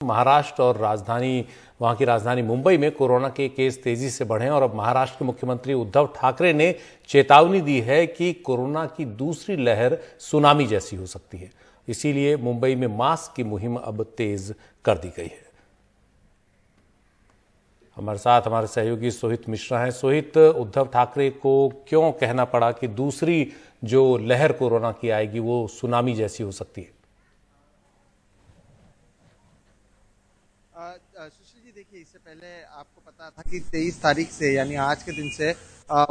महाराष्ट्र और वहां की राजधानी मुंबई में कोरोना के केस तेजी से बढ़े और अब महाराष्ट्र के मुख्यमंत्री उद्धव ठाकरे ने चेतावनी दी है कि कोरोना की दूसरी लहर सुनामी जैसी हो सकती है। इसीलिए मुंबई में मास्क की मुहिम अब तेज कर दी गई है। हमारे साथ हमारे सहयोगी सोहित मिश्रा हैं। सोहित, उद्धव ठाकरे को क्यों कहना पड़ा कि दूसरी जो लहर कोरोना की आएगी वो सुनामी जैसी हो सकती है? सुशील जी, देखिए, इससे पहले आपको पता था कि 23 तारीख से यानी आज के दिन से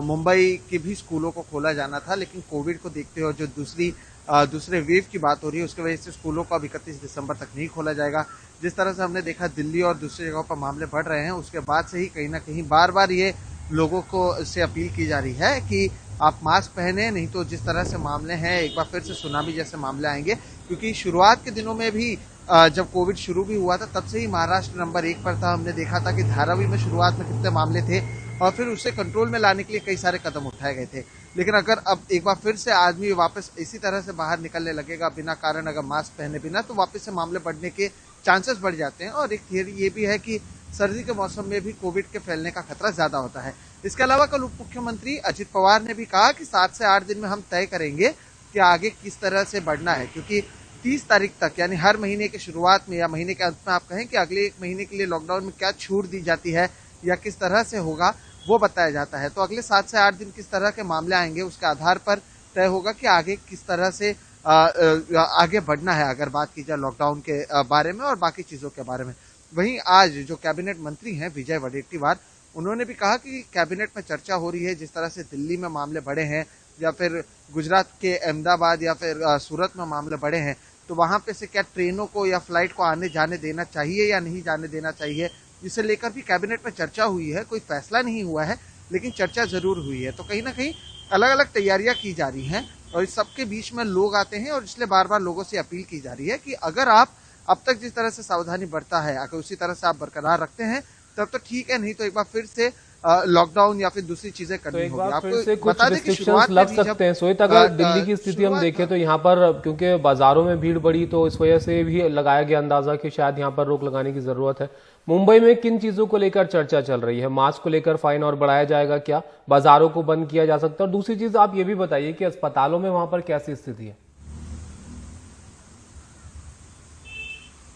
मुंबई के भी स्कूलों को खोला जाना था, लेकिन कोविड को देखते हुए जो दूसरे वेव की बात हो रही है उसकी वजह से स्कूलों को अब 31 दिसंबर तक नहीं खोला जाएगा। जिस तरह से हमने देखा दिल्ली और दूसरी जगहों पर मामले बढ़ रहे हैं, उसके बाद से ही कहीं ना कहीं बार बार ये लोगों को से अपील की जा रही है कि आप मास्क पहने, नहीं तो जिस तरह से मामले हैं एक बार फिर से सुनामी जैसे मामले आएंगे। क्योंकि शुरुआत के दिनों में भी जब कोविड शुरू भी हुआ था तब से ही महाराष्ट्र नंबर 1 पर था। हमने देखा था कि धारावी में शुरुआत में कितने मामले थे और फिर उसे कंट्रोल में लाने के लिए कई सारे कदम उठाए गए थे। लेकिन अगर अब एक बार फिर से आदमी वापस इसी तरह से बाहर निकलने लगेगा बिना कारण, अगर मास्क पहने बिना, तो वापस से मामले बढ़ने के चांसेस बढ़ जाते हैं। और एक थियरी ये भी है कि सर्दी के मौसम में भी कोविड के फैलने का खतरा ज्यादा होता है। इसके अलावा कल उप मुख्यमंत्री अजित पवार ने भी कहा कि 7 से 8 दिन में हम तय करेंगे कि आगे किस तरह से बढ़ना है, क्योंकि 30 तारीख तक यानी हर महीने के शुरुआत में या महीने के अंत में आप कहें कि अगले 1 महीने के लिए लॉकडाउन में क्या छूट दी जाती है या किस तरह से होगा वो बताया जाता है। तो अगले 7 से 8 दिन किस तरह के मामले आएंगे उसके आधार पर तय होगा कि आगे किस तरह से आगे बढ़ना है, अगर बात की जाए लॉकडाउन के बारे में और बाकी चीजों के बारे में। वहीं आज जो कैबिनेट मंत्री हैं विजय वडेट्टीवार, उन्होंने भी कहा कि कैबिनेट में चर्चा हो रही है, जिस तरह से दिल्ली में मामले बढ़े हैं या फिर गुजरात के अहमदाबाद या फिर सूरत में मामले बढ़े हैं, तो वहां पे से क्या ट्रेनों को या फ्लाइट को आने जाने देना चाहिए या नहीं जाने देना चाहिए, जिसे लेकर भी कैबिनेट में चर्चा हुई है। कोई फैसला नहीं हुआ है लेकिन चर्चा जरूर हुई है। तो कहीं ना कहीं अलग अलग तैयारियां की जा रही हैं और इस सबके बीच में लोग आते हैं और इसलिए बार बार लोगों से अपील की जा रही है कि अगर आप अब तक जिस तरह से सावधानी बरता है अगर उसी तरह से आप बरकरार रखते हैं तब तो ठीक है, नहीं तो एक बार फिर से लॉकडाउन या फिर दूसरी चीजें करनी होगी। आपको कुछ रिस्ट्रिक्शंस लग सकते हैं। सोहित, अगर दिल्ली की स्थिति हम देखें तो यहाँ पर क्योंकि बाजारों में भीड़ बढ़ी तो इस वजह से भी लगाया गया अंदाजा कि शायद यहाँ पर रोक लगाने की जरूरत है। मुंबई में किन चीजों को लेकर चर्चा चल रही है? मास्क को लेकर फाइन और बढ़ाया जाएगा क्या? बाजारों को बंद किया जा सकता है? और दूसरी चीज आप ये भी बताइए कि अस्पतालों में वहां पर कैसी स्थिति है?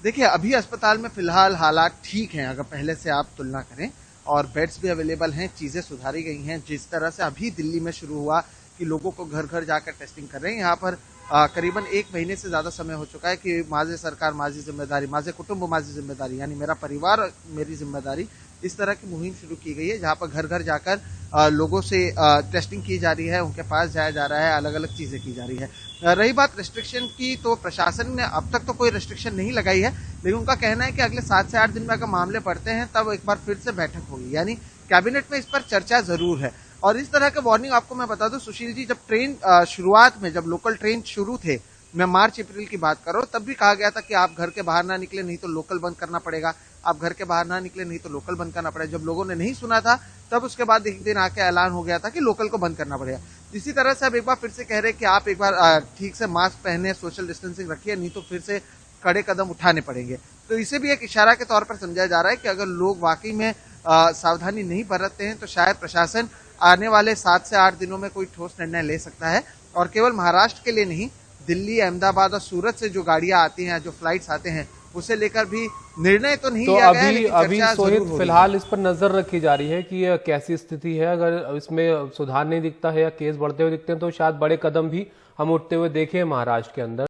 देखिए, अभी अस्पताल में फिलहाल हालात ठीक हैं अगर पहले से आप तुलना करें, और बेड्स भी अवेलेबल हैं, चीजें सुधारी गई हैं। जिस तरह से अभी दिल्ली में शुरू हुआ कि लोगों को घर घर जाकर टेस्टिंग कर रहे हैं, यहाँ पर करीबन 1 महीने से ज्यादा समय हो चुका है कि माझे सरकार माझी जिम्मेदारी, माझे कुटुंब माझी जिम्मेदारी, यानी मेरा परिवार मेरी जिम्मेदारी, इस तरह की मुहिम शुरू की गई है, जहाँ पर घर घर जाकर लोगों से टेस्टिंग की जा रही है, उनके पास जाया जा रहा है, अलग अलग चीजें की जा रही है। रही बात रेस्ट्रिक्शन की, तो प्रशासन ने अब तक तो कोई रेस्ट्रिक्शन नहीं लगाई है, लेकिन उनका कहना है कि अगले 7 से 8 दिन में अगर मामले बढ़ते हैं तब एक बार फिर से बैठक होगी, यानी कैबिनेट में इस पर चर्चा जरूर है। और इस तरह के वार्निंग आपको मैं बता दूं सुशील जी, जब ट्रेन शुरुआत में जब लोकल ट्रेन शुरू थे, मैं मार्च अप्रैल की बात कर रहा हूँ, तब भी कहा गया था कि आप घर के बाहर ना निकले नहीं तो लोकल बंद करना पड़ेगा, आप घर के बाहर ना निकले नहीं तो लोकल बंद करना पड़ेगा। जब लोगों ने नहीं सुना था तब उसके बाद एक दिन आके ऐलान हो गया था कि लोकल को बंद करना पड़ेगा। इसी तरह से अब एक बार फिर से कह रहे हैं कि आप एक बार ठीक से मास्क पहने, सोशल डिस्टेंसिंग रखिए, नहीं तो फिर से कड़े कदम उठाने पड़ेंगे। तो इसे भी एक इशारा के तौर पर समझा जा रहा है कि अगर लोग वाकई में सावधानी नहीं बरतते हैं तो शायद प्रशासन आने वाले 7 से 8 दिनों में कोई ठोस निर्णय ले सकता है। और केवल महाराष्ट्र के लिए नहीं, दिल्ली, अहमदाबाद और सूरत से जो गाड़ियां आती हैं, जो फ्लाइट्स आते हैं, उसे लेकर भी निर्णय तो नहीं लिया गया है, लेकिन अभी सोहित फिलहाल इस पर नजर रखी जा रही है कि यह कैसी स्थिति है। अगर इसमें सुधार नहीं दिखता है या केस बढ़ते हुए दिखते हैं तो शायद बड़े कदम भी हम उठते हुए देखें महाराष्ट्र के अंदर।